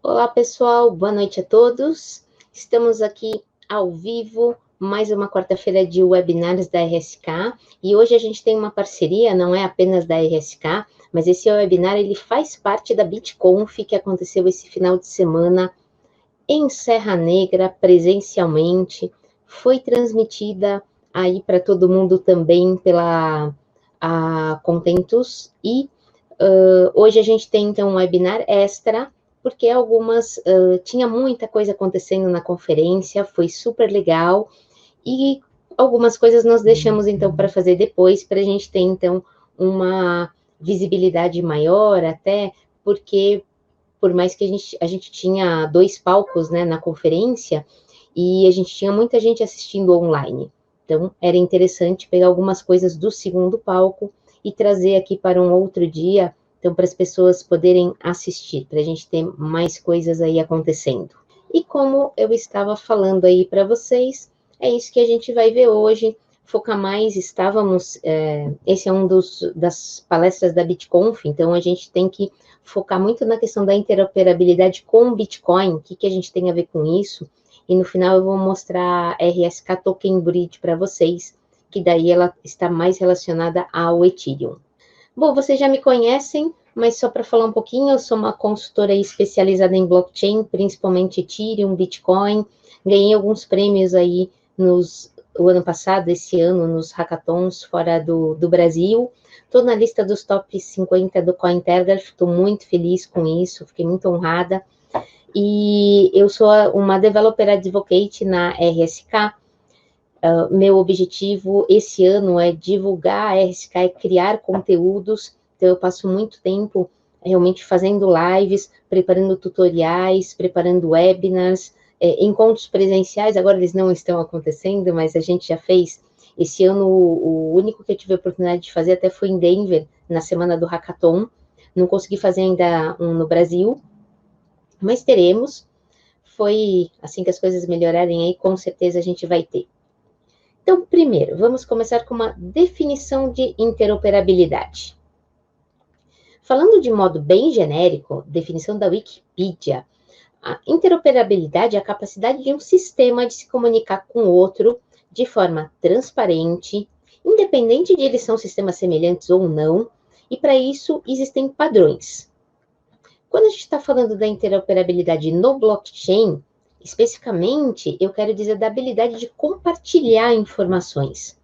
Olá, pessoal, boa noite a todos. Estamos aqui ao vivo, mais uma quarta-feira de webinars da RSK, e hoje a gente tem uma parceria, não é apenas da RSK, mas esse webinar ele faz parte da BitConf, que aconteceu esse final de semana em Serra Negra, presencialmente, foi transmitida aí para todo mundo também pela Contentus, e hoje a gente tem então um webinar extra, porque tinha muita coisa acontecendo na conferência, foi super legal, e algumas coisas nós deixamos então para fazer depois, para a gente ter então uma visibilidade maior, até porque por mais que a gente tinha 2 palcos, né, na conferência, e a gente tinha muita gente assistindo online. Então, era interessante pegar algumas coisas do segundo palco e trazer aqui para um outro dia, então, para as pessoas poderem assistir, para a gente ter mais coisas aí acontecendo. E como eu estava falando aí para vocês, é isso que a gente vai ver hoje. Focar mais, esse é das palestras da BitConf, então a gente tem que focar muito na questão da interoperabilidade com o Bitcoin, o que a gente tem a ver com isso, e no final eu vou mostrar a RSK Token Bridge para vocês, que daí ela está mais relacionada ao Ethereum. Bom, vocês já me conhecem, mas só para falar um pouquinho, eu sou uma consultora especializada em blockchain, principalmente Ethereum, Bitcoin, ganhei alguns prêmios aí o ano passado, esse ano, nos hackathons fora do Brasil. Estou na lista dos top 50 do Cointelegraph, estou muito feliz com isso, fiquei muito honrada. E eu sou uma Developer Advocate na RSK. Meu objetivo esse ano é divulgar a RSK e criar conteúdos, então eu passo muito tempo realmente fazendo lives, preparando tutoriais, preparando webinars, encontros presenciais, agora eles não estão acontecendo, mas a gente já fez. Esse ano, o único que eu tive a oportunidade de fazer até foi em Denver, na semana do Hackathon. Não consegui fazer ainda um no Brasil, mas teremos. Foi assim que as coisas melhorarem aí, com certeza a gente vai ter. Então, primeiro, vamos começar com uma definição de interoperabilidade. Falando de modo bem genérico, definição da Wikipedia, a interoperabilidade é a capacidade de um sistema de se comunicar com o outro de forma transparente, independente de eles são sistemas semelhantes ou não, e para isso existem padrões. Quando a gente está falando da interoperabilidade no blockchain, especificamente, eu quero dizer da habilidade de compartilhar informações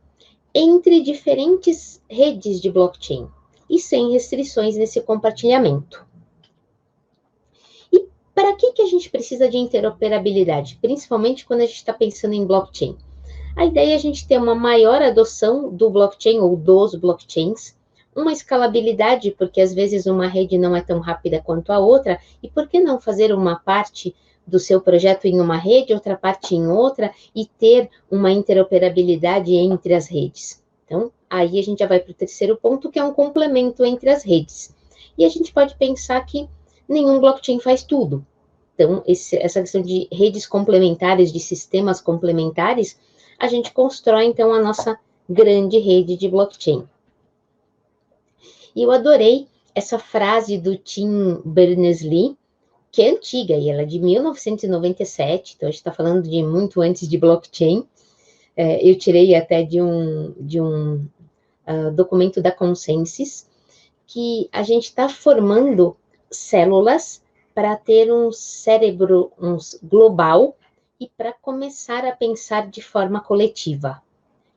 entre diferentes redes de blockchain e sem restrições nesse compartilhamento. E para que a gente precisa de interoperabilidade? Principalmente quando a gente está pensando em blockchain. A ideia é a gente ter uma maior adoção do blockchain ou dos blockchains, uma escalabilidade, porque às vezes uma rede não é tão rápida quanto a outra, e por que não fazer uma parte do seu projeto em uma rede, outra parte em outra, e ter uma interoperabilidade entre as redes? Então, aí a gente já vai para o terceiro ponto, que é um complemento entre as redes. E a gente pode pensar que nenhum blockchain faz tudo. Então, essa questão de redes complementares, de sistemas complementares, a gente constrói, então, a nossa grande rede de blockchain. E eu adorei essa frase do Tim Berners-Lee, que é antiga, e ela é de 1997, então a gente está falando de muito antes de blockchain. Eu tirei até de um documento da Consensus, que a gente está formando células para ter um cérebro global e para começar a pensar de forma coletiva.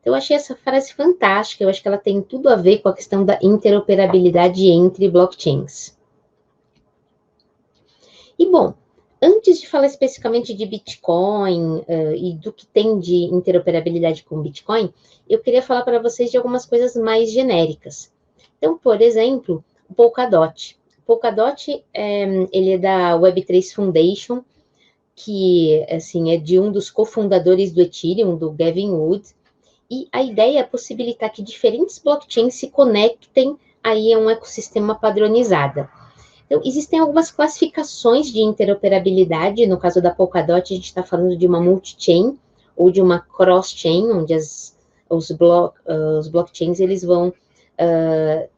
Então, eu achei essa frase fantástica, eu acho que ela tem tudo a ver com a questão da interoperabilidade entre blockchains. E, bom, antes de falar especificamente de Bitcoin e do que tem de interoperabilidade com Bitcoin, eu queria falar para vocês de algumas coisas mais genéricas. Então, por exemplo, o Polkadot. O Polkadot, ele é da Web3 Foundation, que, assim, é de um dos cofundadores do Ethereum, do Gavin Wood, e a ideia é possibilitar que diferentes blockchains se conectem aí a um ecossistema padronizado. Então, existem algumas classificações de interoperabilidade. No caso da Polkadot, a gente está falando de uma multi-chain ou de uma cross-chain, onde os blockchains eles vão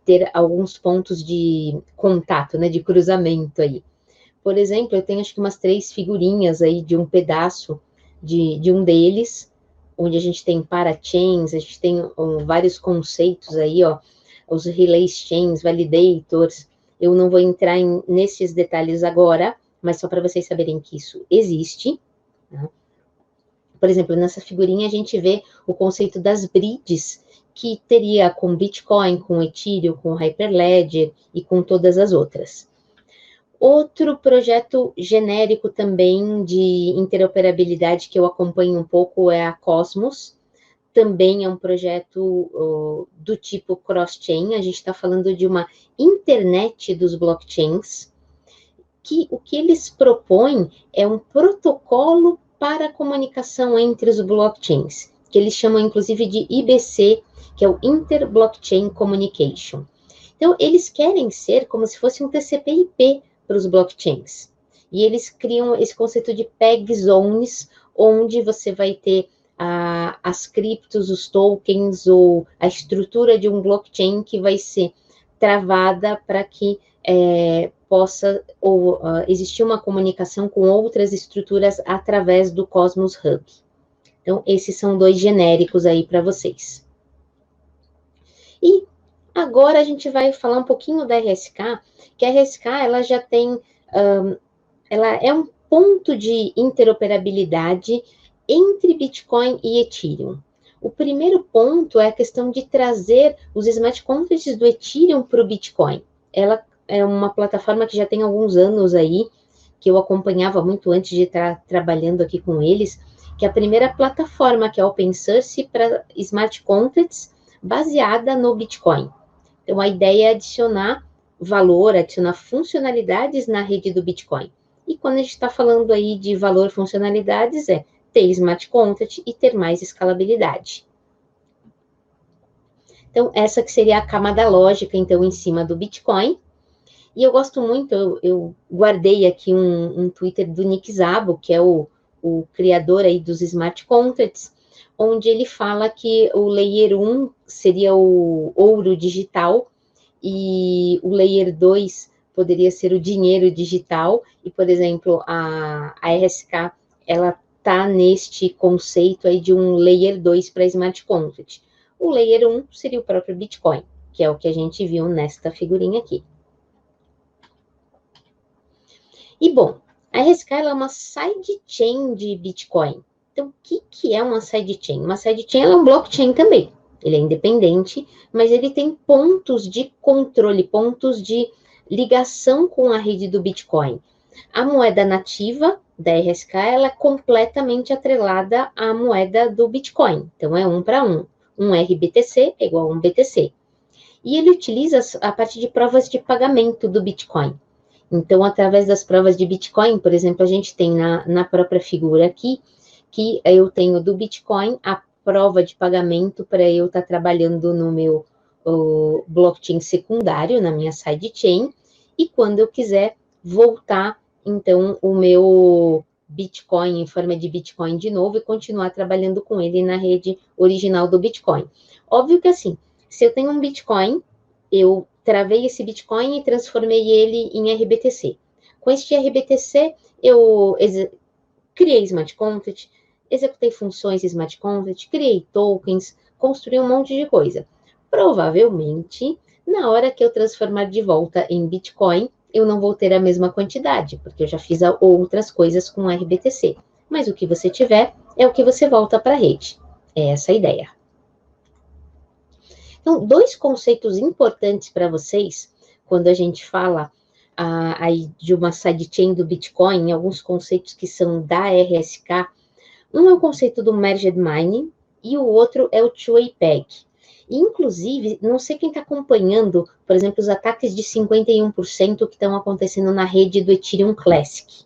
ter alguns pontos de contato, né, de cruzamento aí. por exemplo, eu tenho acho que umas 3 figurinhas aí de um pedaço de um deles, onde a gente tem parachains, a gente tem vários conceitos aí, ó, os relay chains, validators. Eu não vou entrar nesses detalhes agora, mas só para vocês saberem que isso existe, né? Por exemplo, nessa figurinha a gente vê o conceito das bridges, que teria com Bitcoin, com Ethereum, com Hyperledger e com todas as outras. Outro projeto genérico também de interoperabilidade que eu acompanho um pouco é a Cosmos. Também é um projeto do tipo cross-chain. A gente está falando de uma internet dos blockchains, que o que eles propõem é um protocolo para a comunicação entre os blockchains, que eles chamam inclusive de IBC, que é o Inter-Blockchain Communication. Então, eles querem ser como se fosse um TCP/IP para os blockchains. E eles criam esse conceito de peg zones, onde você vai ter as criptos, os tokens, ou a estrutura de um blockchain que vai ser travada para que possa existir uma comunicação com outras estruturas através do Cosmos Hub. Então, esses são 2 genéricos aí para vocês. E agora a gente vai falar um pouquinho da RSK, que a RSK, ela já tem, ela é um ponto de interoperabilidade entre Bitcoin e Ethereum. O primeiro ponto é a questão de trazer os smart contracts do Ethereum para o Bitcoin. Ela é uma plataforma que já tem alguns anos aí, que eu acompanhava muito antes de estar trabalhando aqui com eles, que é a primeira plataforma que é open source para smart contracts baseada no Bitcoin. Então, a ideia é adicionar valor, adicionar funcionalidades na rede do Bitcoin. E quando a gente está falando aí de valor, funcionalidades, é ter smart contract e ter mais escalabilidade. Então, essa que seria a camada lógica, então, em cima do Bitcoin. E eu gosto muito, eu guardei aqui um Twitter do Nick Szabo, que é o criador aí dos smart contracts, onde ele fala que o Layer 1 seria o ouro digital e o Layer 2 poderia ser o dinheiro digital. E, por exemplo, a RSK, ela está neste conceito aí de um Layer 2 para smart contract. O Layer 1 seria o próprio Bitcoin, que é o que a gente viu nesta figurinha aqui. E, bom, a RSK é uma sidechain de Bitcoin. Então, o que é uma sidechain? Uma sidechain é um blockchain também. Ele é independente, mas ele tem pontos de controle, pontos de ligação com a rede do Bitcoin. A moeda nativa da RSK, ela é completamente atrelada à moeda do Bitcoin. Então, é 1 para 1. Um RBTC é igual a um BTC. E ele utiliza a parte de provas de pagamento do Bitcoin. Então, através das provas de Bitcoin, por exemplo, a gente tem na própria figura aqui, que eu tenho do Bitcoin a prova de pagamento para eu estar trabalhando no meu blockchain secundário, na minha sidechain, e quando eu quiser voltar, então, o meu Bitcoin em forma de Bitcoin de novo e continuar trabalhando com ele na rede original do Bitcoin. Óbvio que assim, se eu tenho um Bitcoin, eu travei esse Bitcoin e transformei ele em RBTC. Com este RBTC, eu criei smart contract, executei funções smart contract, criei tokens, construí um monte de coisa. Provavelmente, na hora que eu transformar de volta em Bitcoin, eu não vou ter a mesma quantidade, porque eu já fiz outras coisas com RBTC. Mas o que você tiver é o que você volta para a rede. É essa a ideia. Então, 2 conceitos importantes para vocês, quando a gente fala aí de uma sidechain do Bitcoin, alguns conceitos que são da RSK. Um é o conceito do Merged Mining e o outro é o Two-Way Peg. Inclusive, não sei quem está acompanhando, por exemplo, os ataques de 51% que estão acontecendo na rede do Ethereum Classic.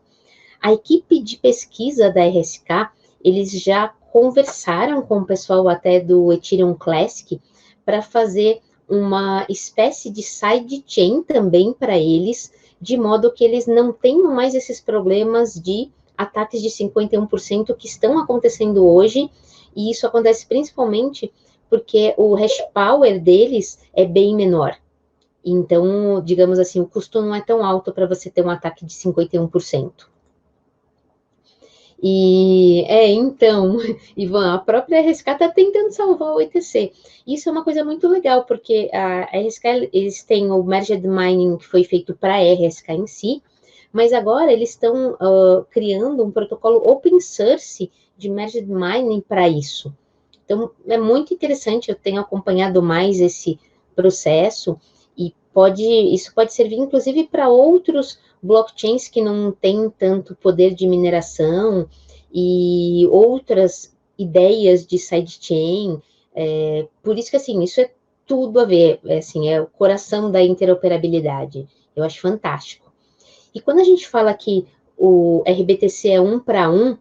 A equipe de pesquisa da RSK, eles já conversaram com o pessoal até do Ethereum Classic para fazer uma espécie de sidechain também para eles, de modo que eles não tenham mais esses problemas de ataques de 51% que estão acontecendo hoje, e isso acontece principalmente porque o hash power deles é bem menor. Então, digamos assim, o custo não é tão alto para você ter um ataque de 51%. Então, Ivan, a própria RSK está tentando salvar o ETC. Isso é uma coisa muito legal, porque a RSK, eles têm o Merged Mining que foi feito para a RSK em si, mas agora eles estão criando um protocolo open source de Merged Mining para isso. Então, é muito interessante, eu tenho acompanhado mais esse processo, e isso pode servir, inclusive, para outros blockchains que não têm tanto poder de mineração e outras ideias de sidechain. Por isso que, assim, isso é tudo a ver, assim, é o coração da interoperabilidade. Eu acho fantástico. E quando a gente fala que o RBTC é 1 para 1,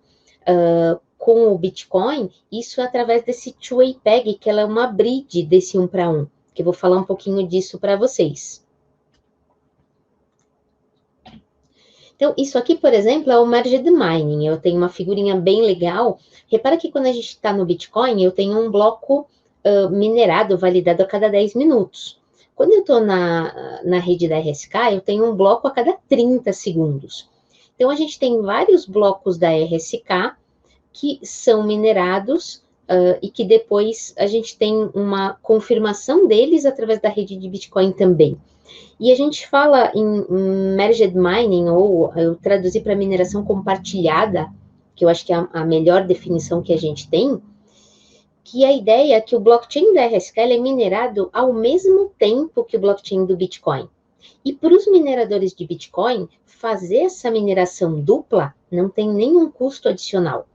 com o Bitcoin, isso é através desse two-way peg, que ela é uma bridge desse 1 para 1, que eu vou falar um pouquinho disso para vocês. Então, isso aqui, por exemplo, é o Merged Mining. Eu tenho uma figurinha bem legal. Repara que quando a gente está no Bitcoin, eu tenho um bloco minerado, validado a cada 10 minutos. Quando eu estou na rede da RSK, eu tenho um bloco a cada 30 segundos. Então, a gente tem vários blocos da RSK que são minerados e que depois a gente tem uma confirmação deles através da rede de Bitcoin também. E a gente fala em Merged Mining, ou eu traduzi para mineração compartilhada, que eu acho que é a melhor definição que a gente tem, que a ideia é que o blockchain da RSK é minerado ao mesmo tempo que o blockchain do Bitcoin. E para os mineradores de Bitcoin, fazer essa mineração dupla não tem nenhum custo adicional,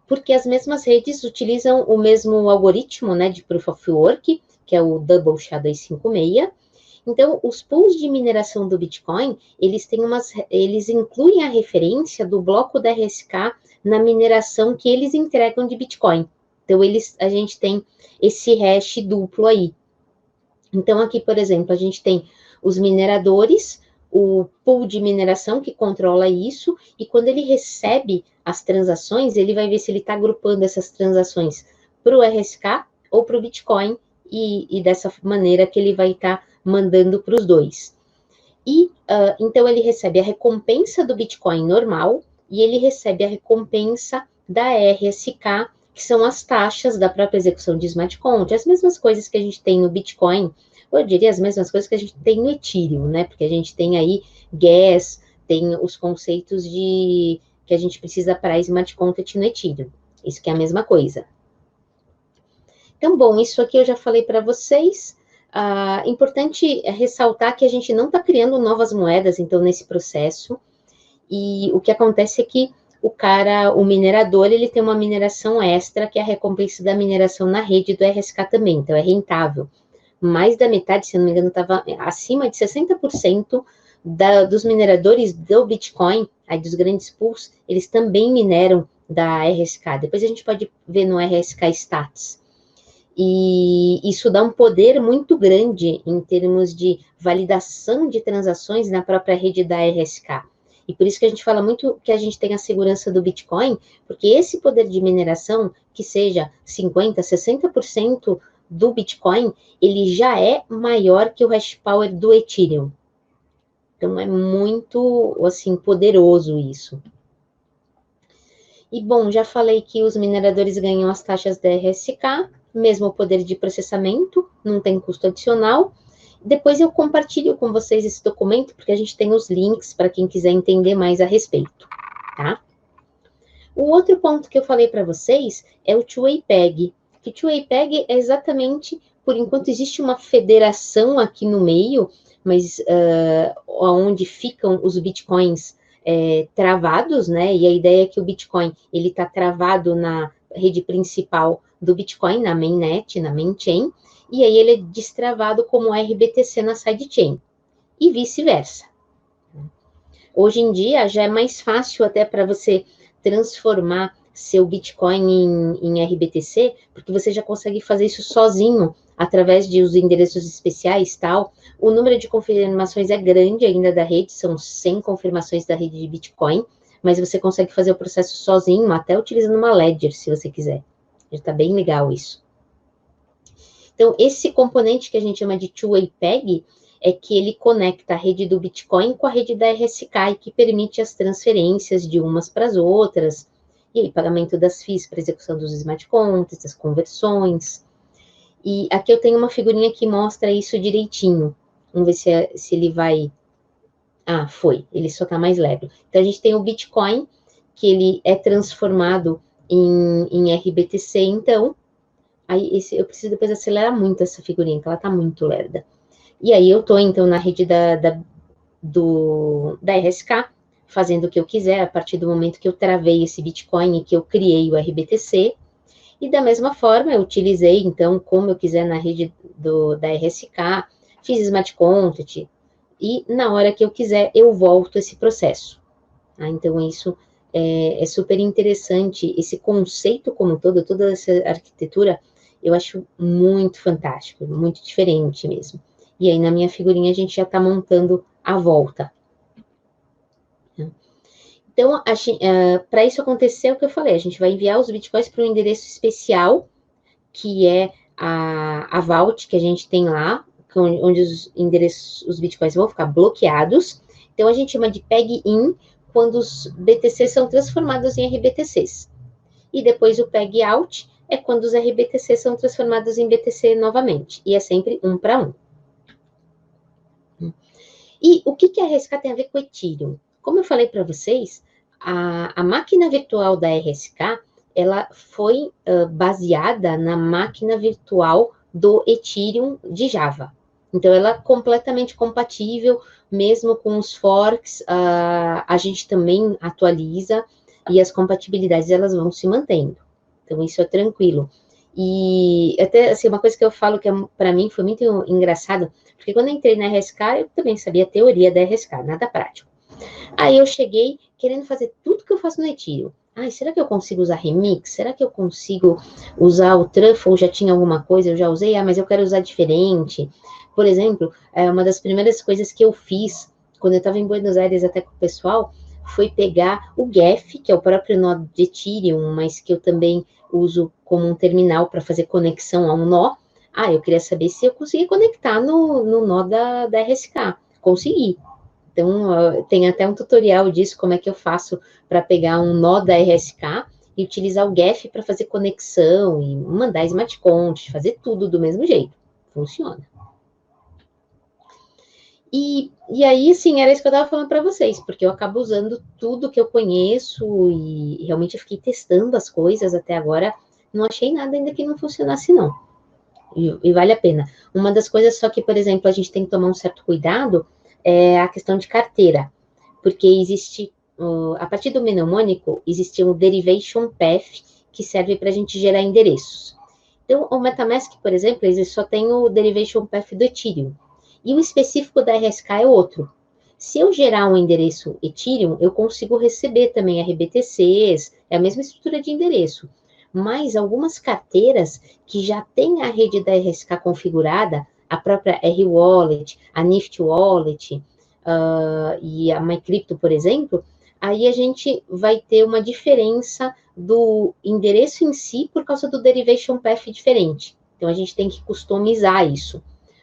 porque as mesmas redes utilizam o mesmo algoritmo, né, de Proof of Work, que é o Double SHA-256. Então, os pools de mineração do Bitcoin, eles incluem a referência do bloco da RSK na mineração que eles entregam de Bitcoin. Então, a gente tem esse hash duplo aí. Então, aqui, por exemplo, a gente tem os mineradores, o pool de mineração que controla isso, e quando ele recebe as transações, ele vai ver se ele está agrupando essas transações para o RSK ou para o Bitcoin, e dessa maneira que ele vai estar mandando para os dois. Então, ele recebe a recompensa do Bitcoin normal, e ele recebe a recompensa da RSK, que são as taxas da própria execução de smart contract, as mesmas coisas que a gente tem no Bitcoin, eu diria as mesmas coisas que a gente tem no Ethereum, né? Porque a gente tem aí gas, tem os conceitos que a gente precisa para smart contract no Ethereum. Isso que é a mesma coisa. Então, bom, isso aqui eu já falei para vocês. Importante ressaltar que a gente não está criando novas moedas, então, nesse processo. E o que acontece é que o minerador, ele tem uma mineração extra, que é a recompensa da mineração na rede do RSK também, então é rentável. Mais da metade, se não me engano, estava acima de 60% dos mineradores do Bitcoin, aí dos grandes pools, eles também mineram da RSK. Depois a gente pode ver no RSK Stats. E isso dá um poder muito grande em termos de validação de transações na própria rede da RSK. E por isso que a gente fala muito que a gente tem a segurança do Bitcoin, porque esse poder de mineração, que seja 50%, 60% do Bitcoin, ele já é maior que o hash power do Ethereum. Então, é muito, assim, poderoso isso. E, bom, já falei que os mineradores ganham as taxas da RSK, mesmo poder de processamento, não tem custo adicional. Depois eu compartilho com vocês esse documento, porque a gente tem os links para quem quiser entender mais a respeito, tá? O outro ponto que eu falei para vocês é o two-way peg. Que two-way peg é exatamente, por enquanto existe uma federação aqui no meio, mas onde ficam os bitcoins travados, né? E a ideia é que o Bitcoin, ele está travado na rede principal do Bitcoin, na mainnet, na main chain, e aí ele é destravado como RBTC na sidechain, e vice-versa. Hoje em dia já é mais fácil até para você transformar seu Bitcoin em RBTC, porque você já consegue fazer isso sozinho, através de os endereços especiais e tal. O número de confirmações é grande ainda da rede, são 100 confirmações da rede de Bitcoin, mas você consegue fazer o processo sozinho, até utilizando uma Ledger, se você quiser. Já está bem legal isso. Então, esse componente que a gente chama de two-way peg, é que ele conecta a rede do Bitcoin com a rede da RSK e que permite as transferências de umas para as outras, e aí pagamento das FIIs para execução dos smart contracts, das conversões. E aqui eu tenho uma figurinha que mostra isso direitinho. Vamos ver se ele vai... Ah, foi, ele só está mais leve. Então, a gente tem o Bitcoin, que ele é transformado em RBTC, então, aí eu preciso depois acelerar muito essa figurinha, que ela está muito lerda. E aí eu estou, então, na rede da RSK, fazendo o que eu quiser, a partir do momento que eu travei esse Bitcoin e que eu criei o RBTC, e da mesma forma, eu utilizei, então, como eu quiser na rede da RSK, fiz smart contract, e na hora que eu quiser, eu volto esse processo. Tá? Então, isso é super interessante, esse conceito como todo, toda essa arquitetura, eu acho muito fantástico, muito diferente mesmo. E aí, na minha figurinha, a gente já está montando a volta. Então, para isso acontecer, é o que eu falei, a gente vai enviar os bitcoins para um endereço especial, que é a vault que a gente tem lá, onde os bitcoins vão ficar bloqueados. Então, a gente chama de peg-in quando os BTCs são transformados em RBTCs. E depois o peg-out é quando os RBTCs são transformados em BTC novamente. E é sempre um para um. E o que a RSK tem a ver com o Ethereum? Como eu falei para vocês, a máquina virtual da RSK, ela foi baseada na máquina virtual do Ethereum de Java. Então, ela é completamente compatível, mesmo com os forks, a gente também atualiza, e as compatibilidades, elas vão se mantendo. Então, isso é tranquilo. E até, assim, uma coisa que eu falo que para mim foi muito engraçado, porque quando eu entrei na RSK, eu também sabia a teoria da RSK, nada prático. Aí eu cheguei querendo fazer tudo que eu faço no Ethereum. Ai, será que eu consigo usar Remix? Será que eu consigo usar o Truffle? Já tinha alguma coisa, eu já usei, mas eu quero usar diferente. Por exemplo, uma das primeiras coisas que eu fiz, quando eu estava em Buenos Aires até com o pessoal, foi pegar o Geth, que é o próprio nó de Ethereum, mas que eu também uso como um terminal para fazer conexão a um nó. Eu queria saber se eu conseguia conectar no nó da RSK. Consegui. Então, tem até um tutorial disso, como é que eu faço para pegar um nó da RSK e utilizar o Geth para fazer conexão e mandar smart contract, fazer tudo do mesmo jeito. Funciona. E aí, assim, era isso que eu estava falando para vocês, porque eu acabo usando tudo que eu conheço e realmente eu fiquei testando as coisas até agora. Não achei nada ainda que não funcionasse, não. E vale a pena. Uma das coisas só que, por exemplo, a gente tem que tomar um certo cuidado é a questão de carteira, porque existe, a partir do mnemônico, existe um derivation path que serve para a gente gerar endereços. Então, o MetaMask, por exemplo, ele só tem o derivation path do Ethereum, e o específico da RSK é outro. Se eu gerar um endereço Ethereum, eu consigo receber também RBTCs, é a mesma estrutura de endereço, mas algumas carteiras que já têm a rede da RSK configurada, a própria R-Wallet, a Nifty Wallet e a MyCrypto, por exemplo, aí a gente vai ter uma diferença do endereço em si por causa do derivation path diferente. Então, a gente tem que customizar isso,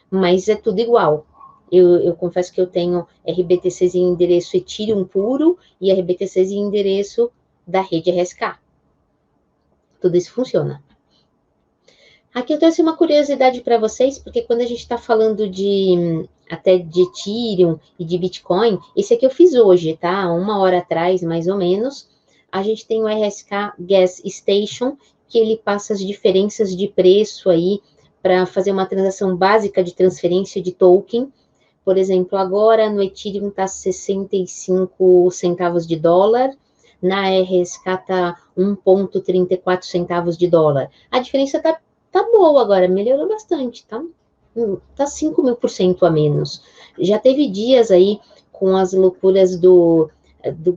mas é tudo igual. Eu confesso que eu tenho RBTCs em endereço Ethereum puro e RBTCs em endereço da rede RSK. Tudo isso funciona. Aqui eu trouxe uma curiosidade para vocês, porque quando a gente está falando até de Ethereum e de Bitcoin, esse aqui eu fiz hoje, tá? 1 hora atrás, mais ou menos, a gente tem o RSK Gas Station, que ele passa as diferenças de preço aí para fazer uma transação básica de transferência de token. Por exemplo, agora no Ethereum está 65 centavos de dólar, na RSK está 1,34 centavos de dólar. A diferença está boa agora, melhorou bastante, tá 5.000% a menos. Já teve dias aí com as loucuras do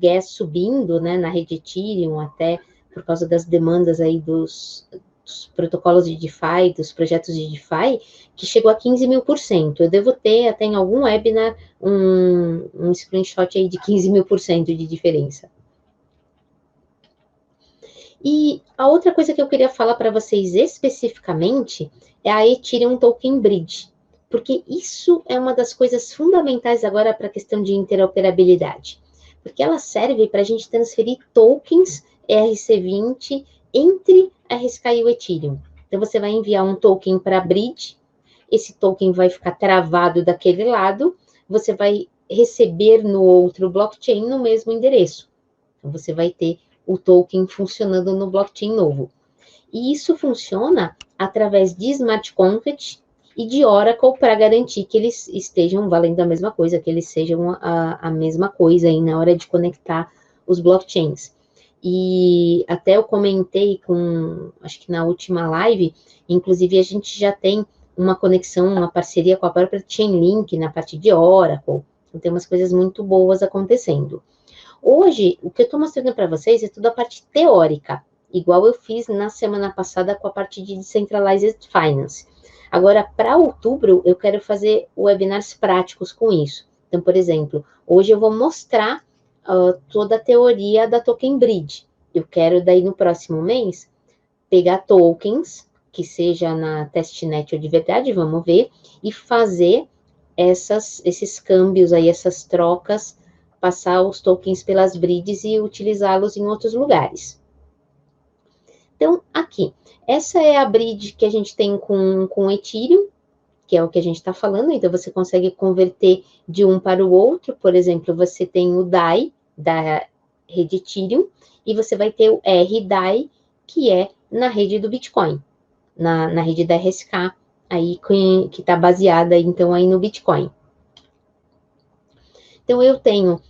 gas subindo, né, na rede Ethereum, até por causa das demandas aí dos protocolos de DeFi, dos projetos de DeFi, que chegou a 15.000%. Eu devo ter até em algum webinar um screenshot aí de 15.000% de diferença. E a outra coisa que eu queria falar para vocês especificamente é a Ethereum Token Bridge, Porque isso é uma das coisas fundamentais agora para a questão de interoperabilidade. Porque ela serve para a gente transferir tokens ERC20 entre a RSK e o Ethereum. Então, você vai enviar um token para a Bridge, esse token vai ficar travado daquele lado, você vai receber no outro blockchain no mesmo endereço. Então, você vai ter o token funcionando no blockchain novo. E isso funciona através de smart contract e de Oracle para garantir que eles estejam valendo a mesma coisa, que eles sejam a mesma coisa aí na hora de conectar os blockchains. E até eu comentei acho que na última live, inclusive a gente já tem uma conexão, uma parceria com a própria Chainlink na parte de Oracle. Então, tem umas coisas muito boas acontecendo. Hoje, o que eu estou mostrando para vocês é toda a parte teórica, igual eu fiz na semana passada com a parte de Decentralized Finance. Agora, para outubro, eu quero fazer webinars práticos com isso. Então, por exemplo, hoje eu vou mostrar toda a teoria da Token Bridge. Eu quero, daí, no próximo mês, pegar tokens, que seja na testnet ou de verdade, vamos ver, e fazer esses câmbios aí, essas trocas, passar os tokens pelas bridges e utilizá-los em outros lugares. Então, aqui, essa é a bridge que a gente tem com Ethereum, que é o que a gente está falando, então você consegue converter de um para o outro, por exemplo, você tem o DAI, da rede Ethereum, e você vai ter o RDAI, que é na rede do Bitcoin, na rede da RSK, aí que está baseada, então, aí no Bitcoin. Então, eu tenho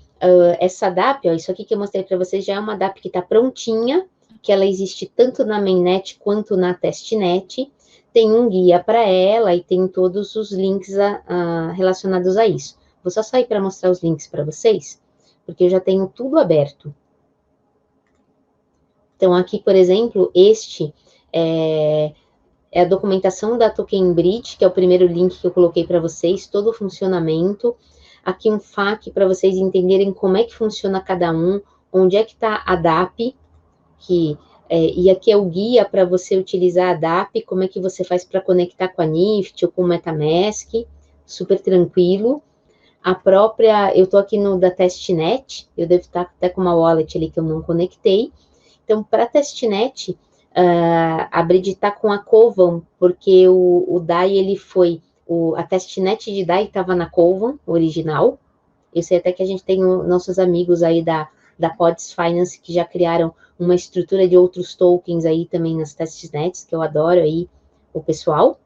essa DAP, ó, isso aqui que eu mostrei para vocês já é uma DAP que está prontinha, que ela existe tanto na mainnet quanto na testnet, tem um guia para ela e tem todos os links relacionados a isso. Vou só sair para mostrar os links para vocês, porque eu já tenho tudo aberto. Então, aqui, por exemplo, este é a documentação da Token Bridge, que é o primeiro link que eu coloquei para vocês, todo o funcionamento. Aqui um FAQ para vocês entenderem como é que funciona cada um, onde é que está a DAP, e aqui é o guia para você utilizar a DAP, como é que você faz para conectar com a NIFT ou com o MetaMask, super tranquilo. A própria, eu estou aqui no da testnet, eu devo estar até com uma wallet ali que eu não conectei. Então, para a testnet, a Bridge está com a Kovan, porque o DAI, ele foi, a testnet de DAI estava na Kovan, original. Eu sei até que a gente tem nossos amigos aí da Pods Finance, que já criaram uma estrutura de outros tokens aí também nas testnets, que eu adoro aí o pessoal.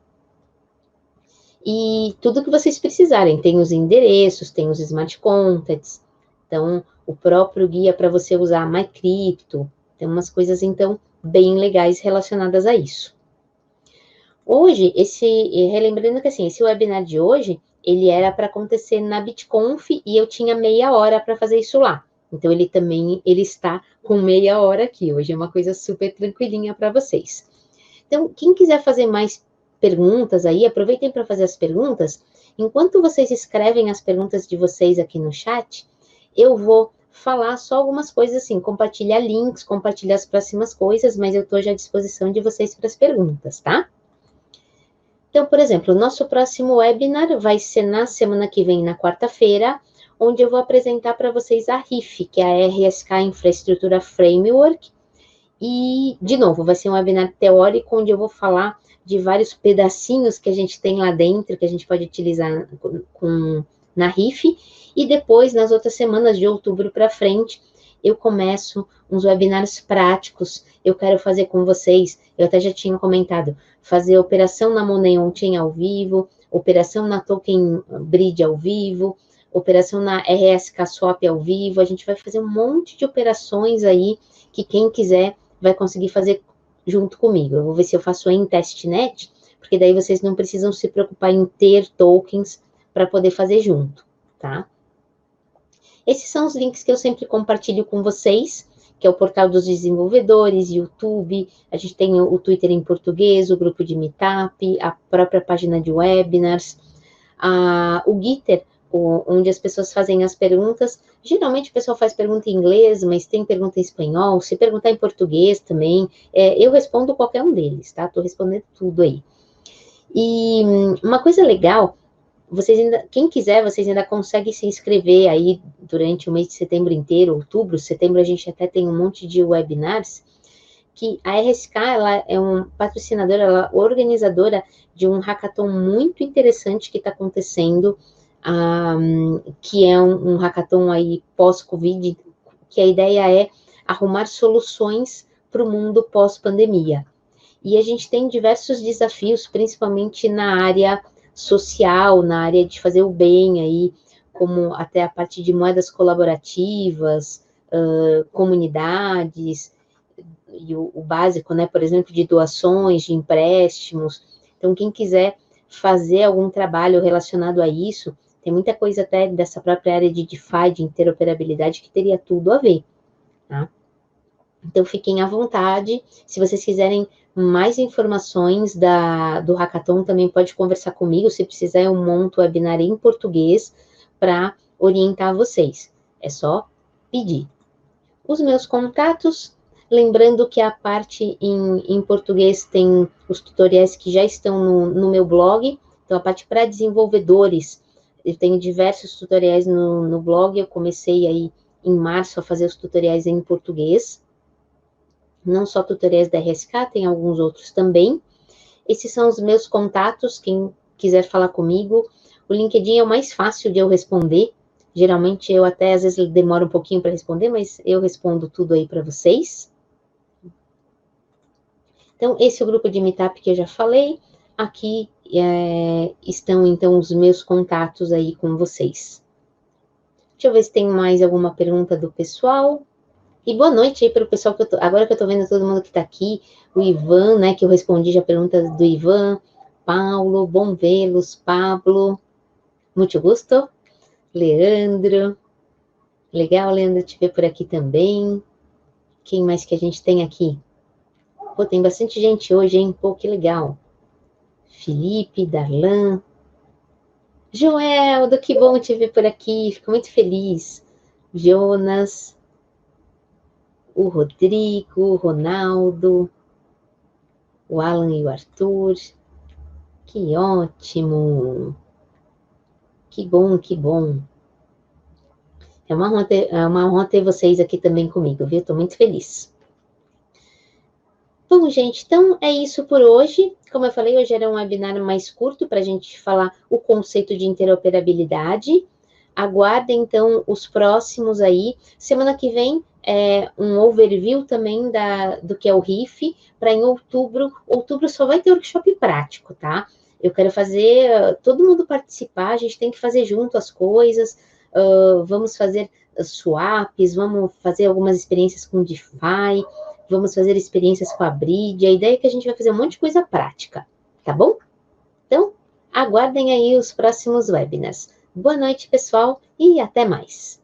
E tudo que vocês precisarem, tem os endereços, tem os smart contracts, então o próprio guia para você usar MyCrypto, tem umas coisas então bem legais relacionadas a isso. Hoje, relembrando que assim, esse webinar de hoje, ele era para acontecer na BitConf e eu tinha meia hora para fazer isso lá. Então, ele está com meia hora aqui. Hoje é uma coisa super tranquilinha para vocês. Então, quem quiser fazer mais perguntas aí, aproveitem para fazer as perguntas. Enquanto vocês escrevem as perguntas de vocês aqui no chat, eu vou falar só algumas coisas assim, compartilhar links, compartilhar as próximas coisas, mas eu estou já à disposição de vocês para as perguntas, tá? Então, por exemplo, o nosso próximo webinar vai ser na semana que vem, na quarta-feira, onde eu vou apresentar para vocês a RIF, que é a RSK Infraestrutura Framework. E, de novo, vai ser um webinar teórico, onde eu vou falar de vários pedacinhos que a gente tem lá dentro, que a gente pode utilizar na RIF. E depois, nas outras semanas, de outubro para frente, eu começo uns webinars práticos. Eu quero fazer com vocês, eu até já tinha comentado, fazer operação na Money On-Chain ao vivo, operação na Token Bridge ao vivo, operação na RSK Swap ao vivo. A gente vai fazer um monte de operações aí, que quem quiser vai conseguir fazer junto comigo. Eu vou ver se eu faço em testnet, porque daí vocês não precisam se preocupar em ter tokens para poder fazer junto, tá? Esses são os links que eu sempre compartilho com vocês, que é o portal dos desenvolvedores, YouTube, a gente tem o Twitter em português, o grupo de Meetup, a própria página de webinars, o Gitter, onde as pessoas fazem as perguntas. Geralmente o pessoal faz pergunta em inglês, mas tem pergunta em espanhol, se perguntar em português também, eu respondo qualquer um deles, tá? Tô respondendo tudo aí. E uma coisa legal vocês ainda, quem quiser, vocês ainda conseguem se inscrever aí durante o mês de setembro inteiro, outubro, setembro, a gente até tem um monte de webinars, que a RSK, ela é um patrocinadora, ela é organizadora de um hackathon muito interessante que está acontecendo, que é um hackathon aí pós-Covid, que a ideia é arrumar soluções para o mundo pós-pandemia. E a gente tem diversos desafios, principalmente na área social, na área de fazer o bem aí, como até a parte de moedas colaborativas, comunidades, e o básico, né, por exemplo, de doações, de empréstimos. Então, quem quiser fazer algum trabalho relacionado a isso, tem muita coisa até dessa própria área de DeFi, de interoperabilidade, que teria tudo a ver, tá? Então, fiquem à vontade. Se vocês quiserem mais informações do Hackathon, também pode conversar comigo. Se precisar, eu monto o webinar em português para orientar vocês. É só pedir. Os meus contatos, lembrando que a parte em português tem os tutoriais que já estão no meu blog. Então, a parte para desenvolvedores, eu tenho diversos tutoriais no blog. Eu comecei aí em março a fazer os tutoriais em português. Não só tutoriais da RSK, tem alguns outros também. Esses são os meus contatos, quem quiser falar comigo. O LinkedIn é o mais fácil de eu responder. Geralmente eu até às vezes demoro um pouquinho para responder, mas eu respondo tudo aí para vocês. Então, esse é o grupo de Meetup que eu já falei. Aqui estão, então, os meus contatos aí com vocês. Deixa eu ver se tem mais alguma pergunta do pessoal. E boa noite aí para o pessoal, agora que eu estou vendo todo mundo que está aqui, o Ivan, né, que eu respondi já a pergunta do Ivan, Paulo, bom vê-los, Pablo, muito gosto, Leandro, legal, Leandro, te ver por aqui também. Quem mais que a gente tem aqui? Pô, tem bastante gente hoje, hein? Pô, que legal. Felipe, Darlan, Joeldo, que bom te ver por aqui, fico muito feliz. Jonas, o Rodrigo, o Ronaldo, o Alan e o Arthur. Que ótimo! Que bom, que bom. É uma honra ter vocês aqui também comigo, viu? Estou muito feliz. Bom, gente, então é isso por hoje. Como eu falei, hoje era um webinar mais curto para a gente falar o conceito de interoperabilidade. Aguardem, então, os próximos aí. Semana que vem, um overview também do que é o RIF, para em outubro. Outubro só vai ter workshop prático, tá? Eu quero fazer todo mundo participar, a gente tem que fazer junto as coisas. Vamos fazer swaps, vamos fazer algumas experiências com DeFi, vamos fazer experiências com a Bridge. A ideia é que a gente vai fazer um monte de coisa prática, tá bom? Então, aguardem aí os próximos webinars. Boa noite, pessoal, e até mais.